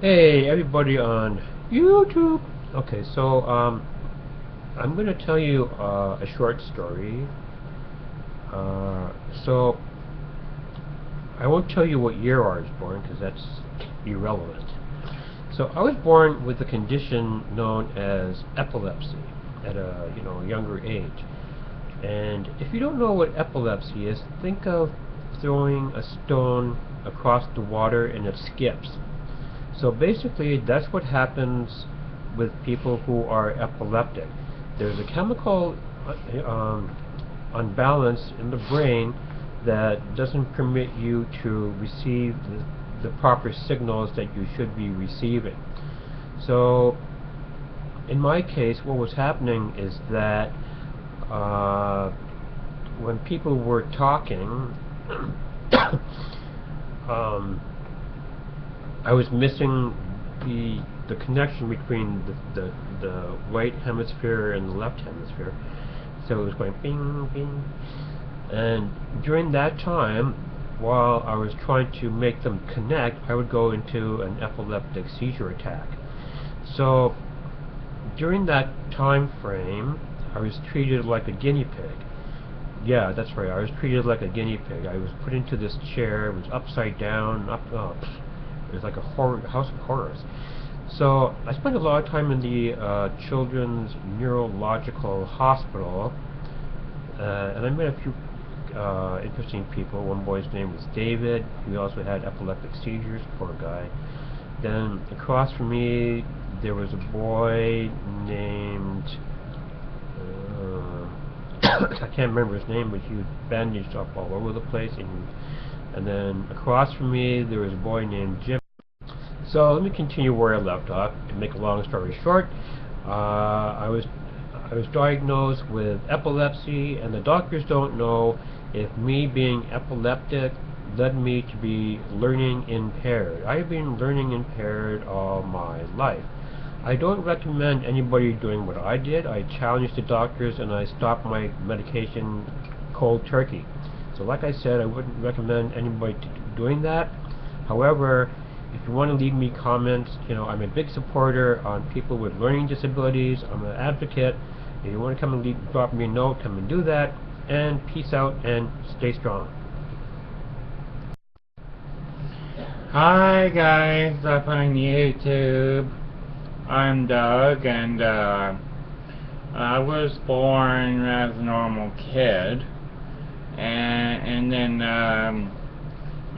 Hey, everybody on YouTube. Okay, so I'm going to tell you a short story. So I won't tell you what year I was born because that's irrelevant. So I was born with a condition known as epilepsy at a younger age. And if you don't know what epilepsy is, think of throwing a stone across the water and it skips. So basically, that's what happens with people who are epileptic. There's a chemical unbalance in the brain that doesn't permit you to receive the proper signals that you should be receiving. So, in my case, what was happening is that when people were talking, um, I was missing the connection between the right hemisphere and the left hemisphere. So it was going bing, bing. And during that time, while I was trying to make them connect, I would go into an epileptic seizure attack. So during that time frame, I was treated like a guinea pig. Yeah, that's right. I was treated like a guinea pig. I was put into this chair. It was upside down. It was like a house of horrors. So I spent a lot of time in the Children's Neurological Hospital, and I met a few interesting people. One boy's name was David. He also had epileptic seizures. Poor guy. Then across from me, there was a boy named I can't remember his name, but he was bandaged up all over the place. And then across from me, there was a boy named Jim. So let me continue where I left off. To make a long story short, I was diagnosed with epilepsy, and the doctors don't know if me being epileptic led me to be learning impaired. I've been learning impaired all my life. I don't recommend anybody doing what I did. I challenged the doctors and I stopped my medication cold turkey. So like I said, I wouldn't recommend anybody doing that. However, if you want to leave me comments, I'm a big supporter on people with learning disabilities. I'm an advocate. If you want to come and drop me a note, come and do that. And peace out and stay strong. Hi guys, up on YouTube. I'm Doug, and I was born as a normal kid, and then I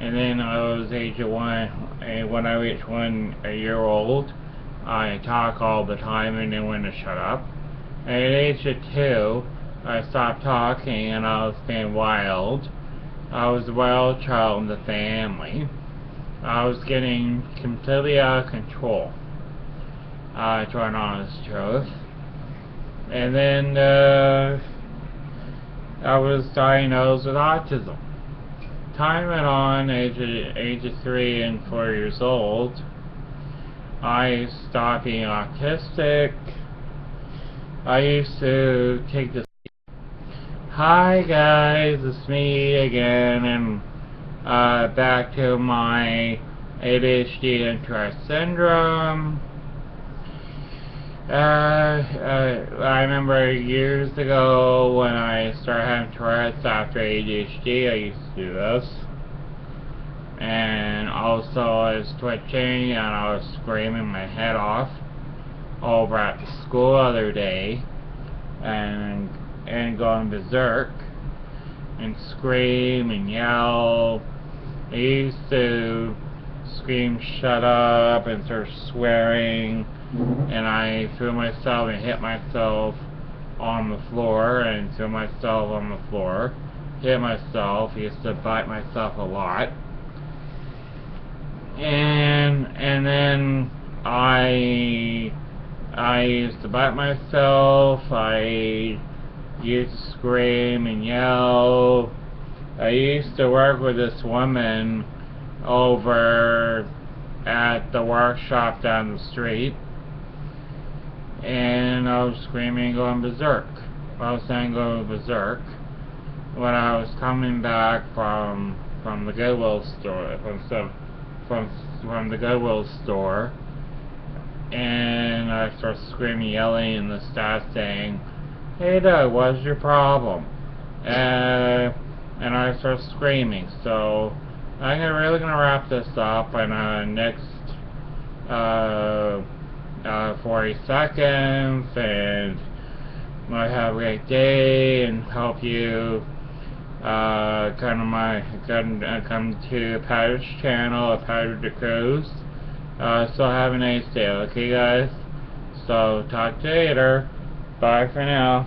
was age of one. When I reached 1 year old, I talk all the time and then when to shut up. At age of 2, I stopped talking and I was being wild. I was the wild child in the family. I was getting completely out of control, to an honest truth. And then I was diagnosed with autism. Time went on, age of 3 and 4 years old. I stopped being autistic. I used to take this. Hi guys, it's me again, and back to my ADHD and Tourette syndrome. I remember years ago when I started having Tourette's after ADHD, I used to do this. And also I was twitching and I was screaming my head off over at the school the other day and going berserk and scream and yell. I used to scream shut up and start swearing, and I threw myself and hit myself on the floor and threw myself on the floor, hit myself, used to bite myself a lot, and then I used to bite myself, I used to scream and yell. I used to work with this woman over at the workshop down the street, and I was screaming and going berserk. I was saying going berserk when I was coming back from the Goodwill store, from the Goodwill store, and I start screaming, yelling in the staff saying, "Hey Doug, what's your problem?" And I start screaming. So I'm really gonna wrap this up in next 40 seconds, and I have a great day and hope you come to Patter's channel, Patter the Cruise. So have a nice day, okay guys? So talk to you later. Bye for now.